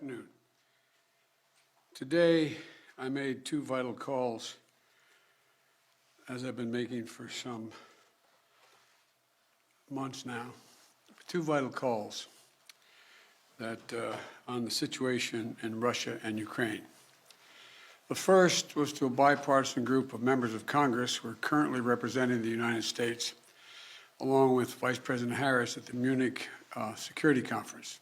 afternoon. Today, I made two vital calls, as I've been making for some months now. Two vital calls that on the situation in Russia and Ukraine. The first was to a bipartisan group of members of Congress who are currently representing the United States, along with Vice President Harris at the Munich Security Conference.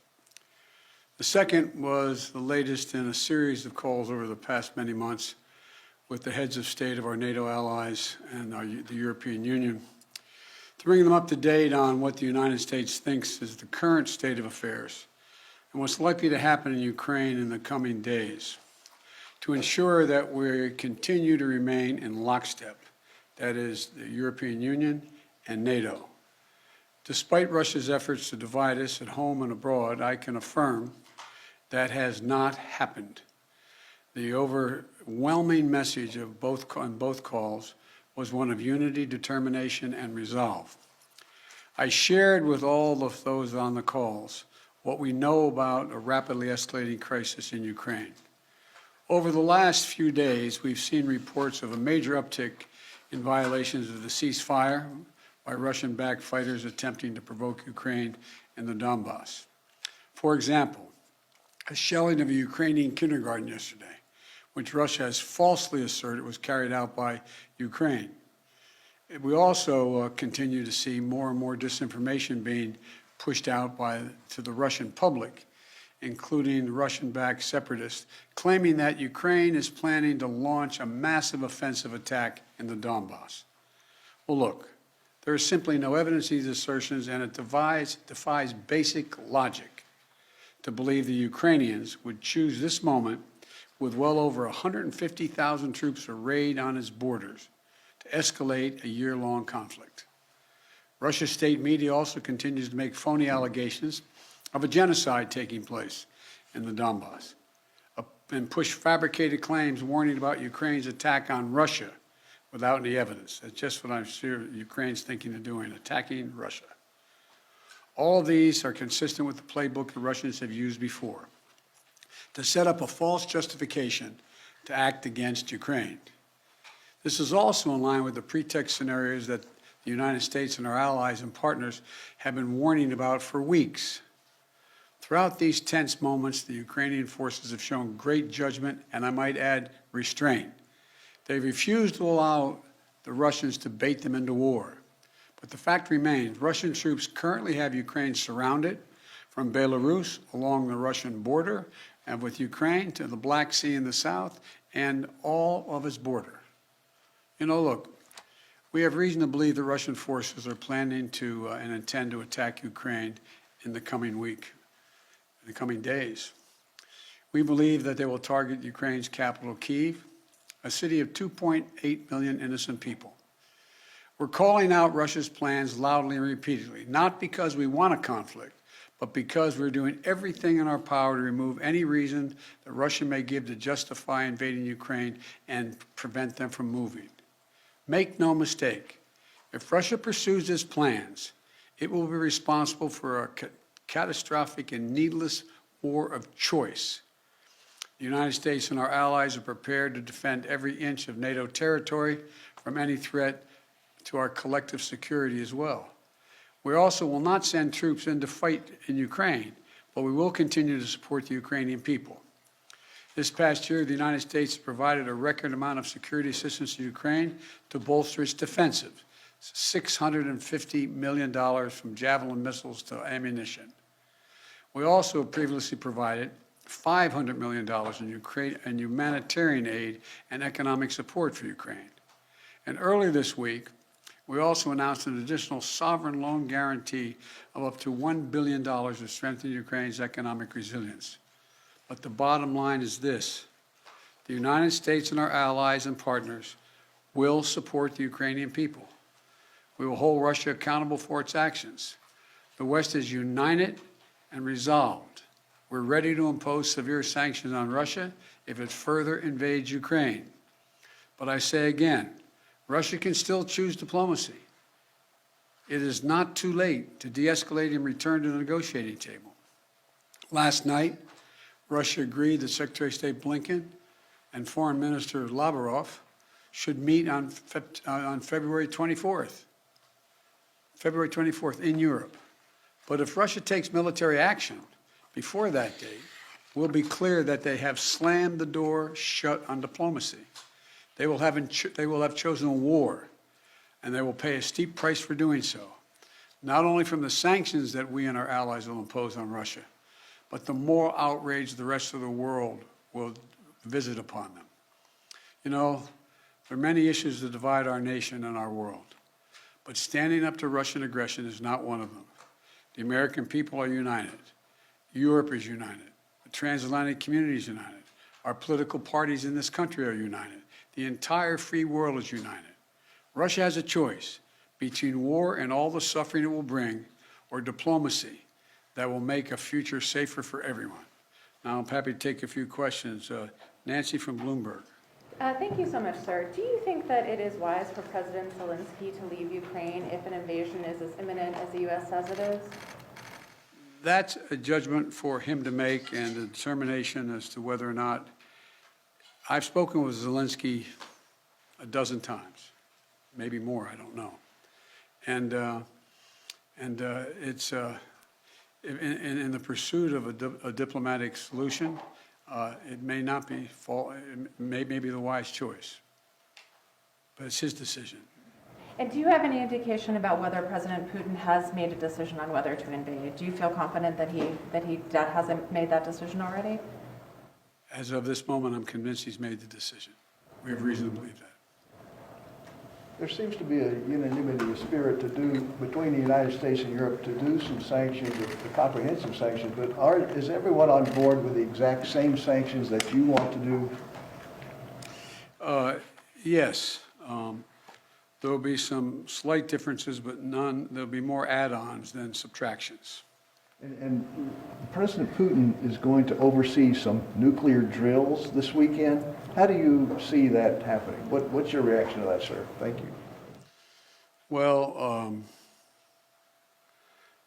The second was the latest in a series of calls over the past many months with the heads of state of our NATO allies and the European Union, to bring them up to date on what the United States thinks is the current state of affairs and what's likely to happen in Ukraine in the coming days, to ensure that we continue to remain in lockstep, that is, the European Union and NATO. Despite Russia's efforts to divide us at home and abroad, I can affirm that has not happened. The overwhelming message of on both calls was one of unity, determination, and resolve. I shared with all of those on the calls what we know about a rapidly escalating crisis in Ukraine. Over the last few days, we've seen reports of a major uptick in violations of the ceasefire by Russian-backed fighters attempting to provoke Ukraine in the Donbass. For example, a shelling of a Ukrainian kindergarten yesterday, which Russia has falsely asserted was carried out by Ukraine. We also continue to see more and more disinformation being pushed out to the Russian public, including Russian-backed separatists, claiming that Ukraine is planning to launch a massive offensive attack in the Donbass. Well, look, there is simply no evidence of these assertions, and it defies basic logic to believe the Ukrainians would choose this moment, with well over 150,000 troops arrayed on its borders, to escalate a year-long conflict. Russia's state media also continues to make phony allegations of a genocide taking place in the Donbass and push fabricated claims warning about Ukraine's attack on Russia without any evidence. That's just what I'm sure Ukraine's thinking of doing, attacking Russia. All of these are consistent with the playbook the Russians have used before, to set up a false justification to act against Ukraine. This is also in line with the pretext scenarios that the United States and our allies and partners have been warning about for weeks. Throughout these tense moments, the Ukrainian forces have shown great judgment and, I might add, restraint. They refused to allow the Russians to bait them into war. But the fact remains, Russian troops currently have Ukraine surrounded from Belarus along the Russian border and with Ukraine to the Black Sea in the south and all of its border. You know, look, we have reason to believe the Russian forces are planning to and intend to attack Ukraine in the coming week, in the coming days. We believe that they will target Ukraine's capital, Kyiv, a city of 2.8 million innocent people. We're calling out Russia's plans loudly and repeatedly, not because we want a conflict, but because we're doing everything in our power to remove any reason that Russia may give to justify invading Ukraine and prevent them from moving. Make no mistake, if Russia pursues its plans, it will be responsible for a catastrophic and needless war of choice. The United States and our allies are prepared to defend every inch of NATO territory from any threat to our collective security as well. We also will not send troops in to fight in Ukraine, but we will continue to support the Ukrainian people. This past year, the United States provided a record amount of security assistance to Ukraine to bolster its defensive, $650 million from Javelin missiles to ammunition. We also previously provided $500 million in humanitarian aid and economic support for Ukraine. And earlier this week, we also announced an additional sovereign loan guarantee of up to $1 billion to strengthen Ukraine's economic resilience. But the bottom line is this: the United States and our allies and partners will support the Ukrainian people. We will hold Russia accountable for its actions. The West is united and resolved. We're ready to impose severe sanctions on Russia if it further invades Ukraine. But I say again, Russia can still choose diplomacy. It is not too late to de-escalate and return to the negotiating table. Last night, Russia agreed that Secretary of State Blinken and Foreign Minister Lavrov should meet on February 24th. February 24th in Europe. But if Russia takes military action before that date, we'll be clear that they have slammed the door shut on diplomacy. They will have chosen a war, and they will pay a steep price for doing so, not only from the sanctions that we and our allies will impose on Russia, but the moral outrage the rest of the world will visit upon them. You know, there are many issues that divide our nation and our world, but standing up to Russian aggression is not one of them. The American people are united. Europe is united. The transatlantic community is united. Our political parties in this country are united. The entire free world is united. Russia has a choice between war and all the suffering it will bring, or diplomacy that will make a future safer for everyone. Now, I'm happy to take a few questions. Nancy from Bloomberg. Thank you so much, sir. Do you think that it is wise for President Zelensky to leave Ukraine if an invasion is as imminent as the U.S. says it is? That's a judgment for him to make, and a determination as to whether or not. I've spoken with Zelensky a dozen times, maybe more, I don't know. And it's in the pursuit of a diplomatic solution, it may not be it may be the wise choice, but it's his decision. And do you have any indication about whether President Putin has made a decision on whether to invade? Do you feel confident that he hasn't made that decision already? As of this moment, I'm convinced he's made the decision. We have reason to believe that. There seems to be a unanimity of spirit between the United States and Europe to do some sanctions, a comprehensive sanctions, but is everyone on board with the exact same sanctions that you want to do? Yes. There will be some slight differences, but there'll be more add-ons than subtractions. And President Putin is going to oversee some nuclear drills this weekend. How do you see that happening? What's your reaction to that, sir? Thank you. Well,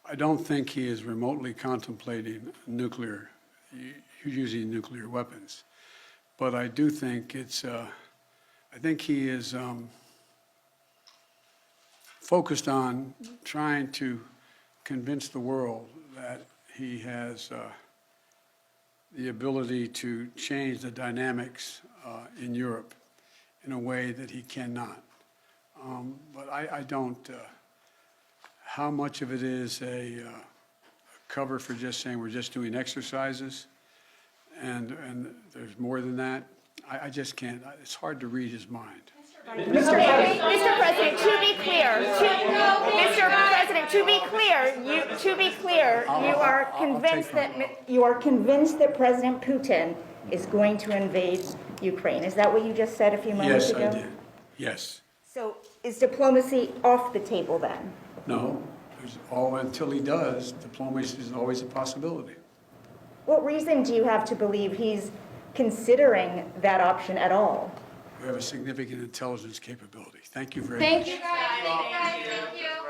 I don't think he is remotely contemplating using nuclear weapons. But I do think I think he is focused on trying to convince the world that he has the ability to change the dynamics in Europe in a way that he cannot. But I don't, how much of it is a cover for just saying we're just doing exercises and there's more than that, I just can't, it's hard to read his mind. Mr. President, to be clear, you are convinced that President Putin is going to invade Ukraine. Is that what you just said a few moments ago? Yes, I did. Yes. So is diplomacy off the table then? No. Until he does, diplomacy is always a possibility. What reason do you have to believe he's considering that option at all? We have a significant intelligence capability. Thank you very much. Thank you, guys. Thank you.